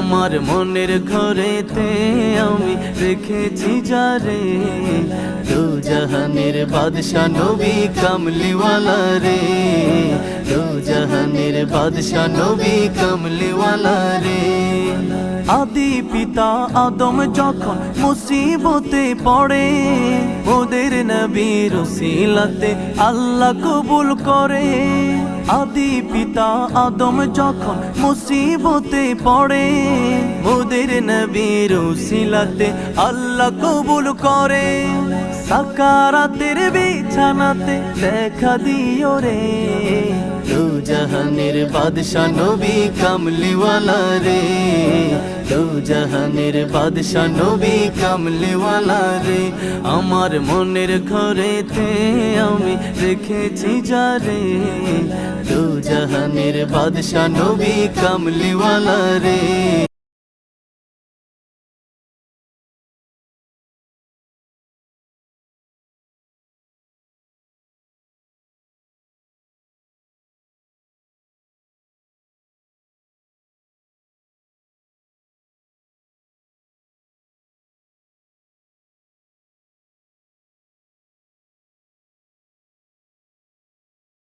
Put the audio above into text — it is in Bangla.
আমার মনের ঘরেতে আমি রেখেছি যারে, দু জাহানের বাদশা নবী কামলিওয়ালা রে, দু জাহানের বাদশা নবী কামলিওয়ালা রে। আদি পিতা আদম যখন মুসিবতে পড়ে, ওদের নবীর উসিলাতে আল্লাহ কবুল করে। আদি পিতা আদম যখন মুসিবতে পড়ে, ওদের নবীর উসিলাতে আল্লাহ কবুল করে। সাকারাতের বিছানাতে দেখা দিও রে, দু জাহানের বাদশা নবী কামলিওয়ালা রে, দু জাহানের বাদশা নবী কামলিওয়ালা রে। আমার মনের ঘরেতে আমি রেখেছি যারে, দু জাহানের বাদশা নবী কামলিওয়ালা রে,